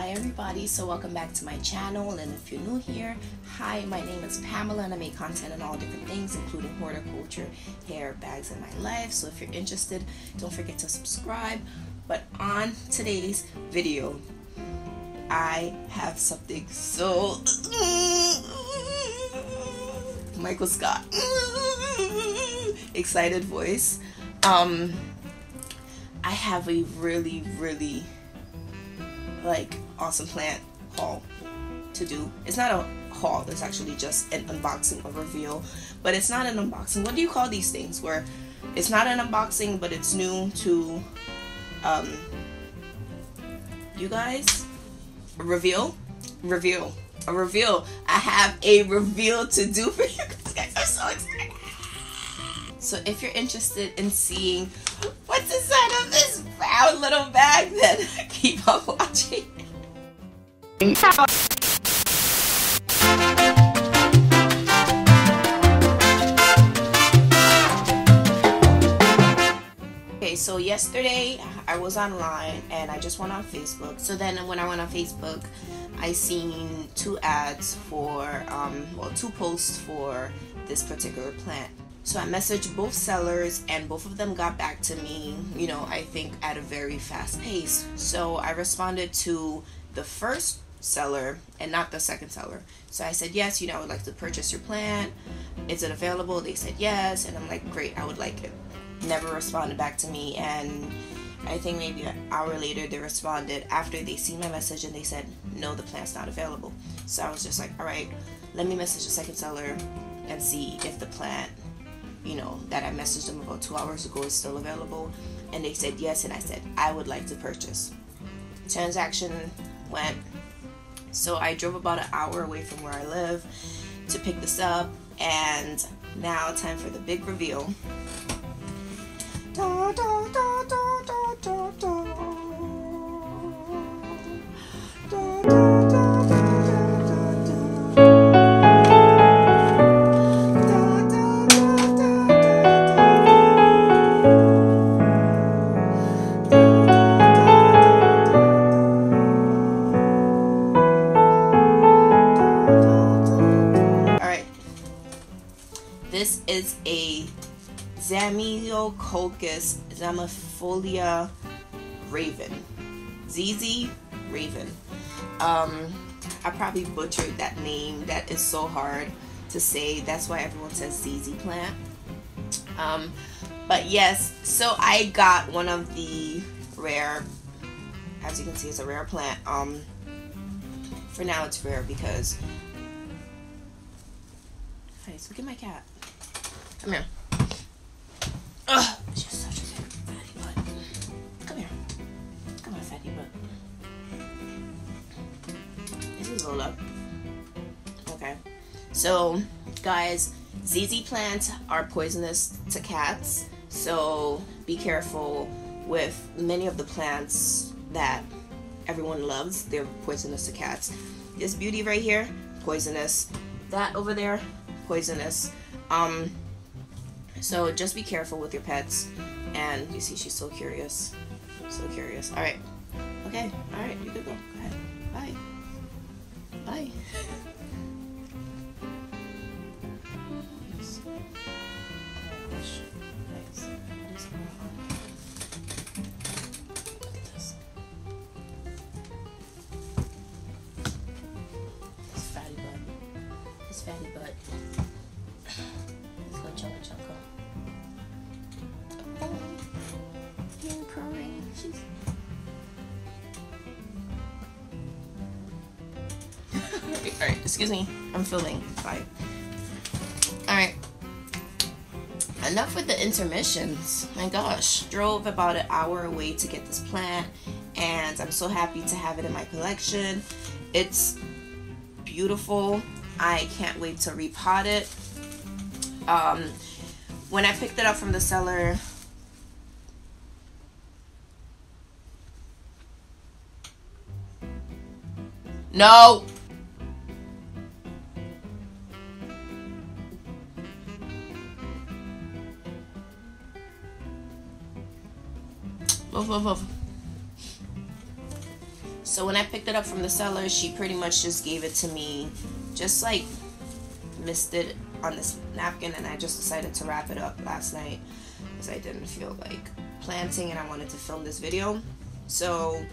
Hi everybody, so welcome back to my channel, and if you're new here, hi, my name is Pamela and I make content on all different things including horticulture, hair, bags, and my life. So if you're interested, don't forget to subscribe. But on today's video, I have something so Michael Scott excited voice. I have a really like awesome plant haul to do. It's not a haul, it's actually just an unboxing or reveal, but it's not an unboxing. What do you call these things where it's not an unboxing but it's new to you guys? A reveal. I have a reveal to do for you guys. I'm so excited. So if you're interested in seeing what's inside of this brown little bag, then keep on watching. Okay, so yesterday I was online and I just went on Facebook. So then when I went on Facebook, I seen two ads for, two posts for this particular plant. So I messaged both sellers and both of them got back to me, you know, I think at a very fast pace. So I responded to the first seller and not the second seller. So I said, yes, you know, I would like to purchase your plant. Is it available? They said yes. And I'm like, great, I would like it. Never responded back to me. And I think maybe an hour later they responded after they seen my message and they said, no, the plant's not available. So I was just like, all right, let me message the second seller and see if the plant, you know, that I messaged them about 2 hours ago is still available. And they said yes, and I said I would like to purchase. Transaction went. So I drove about an hour away from where I live to pick this up, and now time for the big reveal. Da, da, da, da, da, da, da. Da, da, da, da, da. This is a Zamioculcas zamifolia raven. ZZ Raven. I probably butchered that name. That is so hard to say. That's why everyone says ZZ plant. But yes, so I got one of the rare, as you can see, it's a rare plant. For now it's rare because, hey, look at my cat. Come here. Ugh, she's such a fatty butt. Come here. Come on, fatty butt. This is Lola. Okay. So, guys, ZZ plants are poisonous to cats. So, be careful with many of the plants that everyone loves. They're poisonous to cats. This beauty right here, poisonous. That over there, poisonous. So just be careful with your pets. And you see, she's so curious. So curious. Alright. Okay. Alright, you can go. Go ahead. Bye. Bye. Yes. Oh my gosh. Nice. What is going on? Look at this. This fatty butt. This fatty butt. Let's go chunka. Alright, excuse me, I'm filming. Bye. Alright. Enough with the intermissions. My gosh. Drove about an hour away to get this plant, and I'm so happy to have it in my collection. It's beautiful. I can't wait to repot it. When I picked it up from the seller, no! Woof, woof, woof. So when I picked it up from the seller, she pretty much just gave it to me, just like missed it on this napkin, and I just decided to wrap it up last night because I didn't feel like planting and I wanted to film this video. So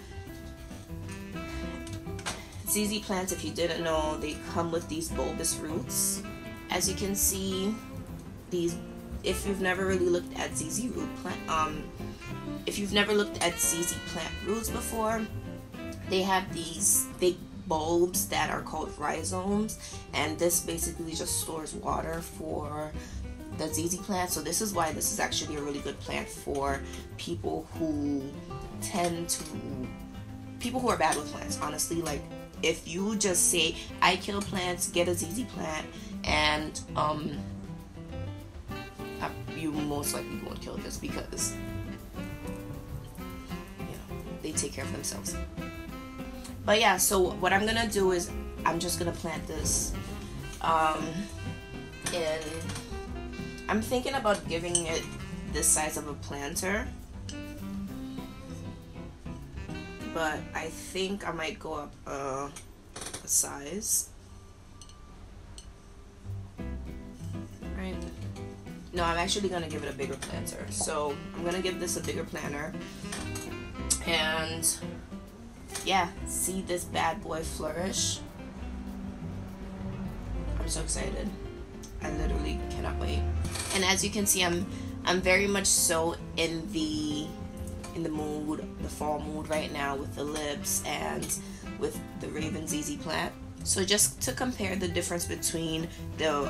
ZZ plants, if you didn't know, they come with these bulbous roots. As you can see, these, if you've never really looked at ZZ root plant, if you've never looked at ZZ plant roots before, they have these big bulbs that are called rhizomes, and this basically just stores water for the ZZ plant. So this is why this is actually a really good plant for people who are bad with plants, honestly. Like, if you just say, I kill plants, get a ZZ plant, and you most likely won't kill this because, you know, they take care of themselves. But yeah, so what I'm gonna do is I'm just gonna plant this in, I'm thinking about giving it this size of a planter, but I think I might go up a size. Right? No, I'm actually gonna give it a bigger planter. So I'm gonna give this a bigger planter, and yeah, see this bad boy flourish. I'm so excited. I literally cannot wait. And as you can see, I'm very much so in the mood, the fall mood right now, with the lips and with the Raven ZZ plant. So just to compare the difference between the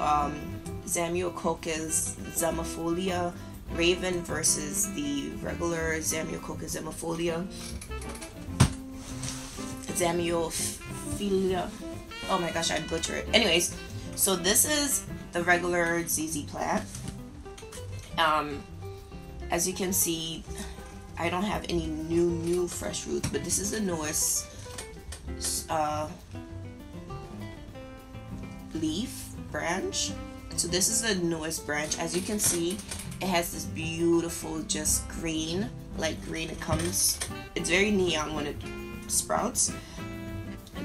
Zamiococcus zemifolia Raven versus the regular Zamiococcus zemifolia, Zamiophilia. Oh my gosh, I butcher it. Anyways, so this is the regular ZZ plant. As you can see, I don't have any new fresh roots, but this is the newest leaf branch. So this is the newest branch. As you can see, it has this beautiful just green, light green. It comes, it's very neon when it sprouts.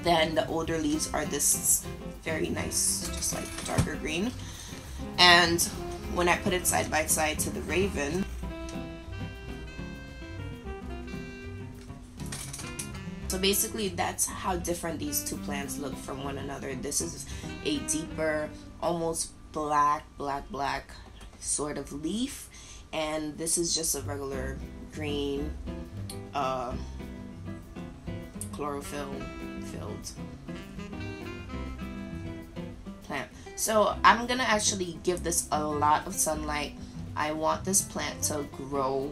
Then the older leaves are this very nice, just like darker green. And when I put it side by side to the Raven, so basically that's how different these two plants look from one another. This is a deeper, almost black sort of leaf, and this is just a regular green chlorophyll filled plant. So I'm gonna actually give this a lot of sunlight. I want this plant to grow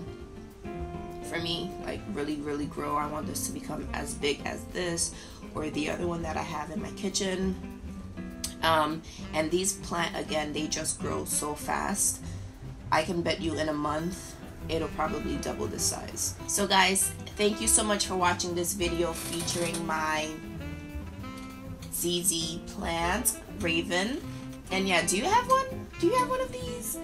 for me, like really grow. I want this to become as big as this or the other one that I have in my kitchen. And these plant, again, they just grow so fast. I can bet you in a month it'll probably double the size. So guys, thank you so much for watching this video featuring my ZZ plant Raven. And yeah, do you have one? Do you have one of these?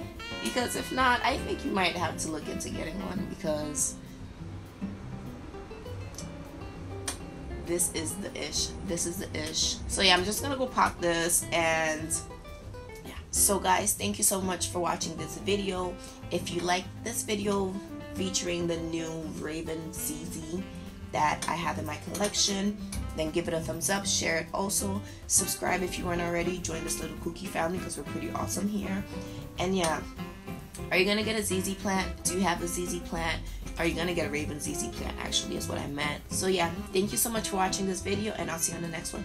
Because if not, I think you might have to look into getting one, because this is the ish. This is the ish. So yeah, I'm just gonna go pop this, and yeah. So guys, thank you so much for watching this video. If you like this video featuring the new Raven ZZ that I have in my collection, then give it a thumbs up, share it. Also subscribe if you weren't already. Join this little kooky family because we're pretty awesome here. And yeah, are you gonna get a ZZ plant? Do you have a ZZ plant? Are you gonna get a Raven ZZ plant? Actually is what I meant. So yeah, thank you so much for watching this video, and I'll see you on the next one.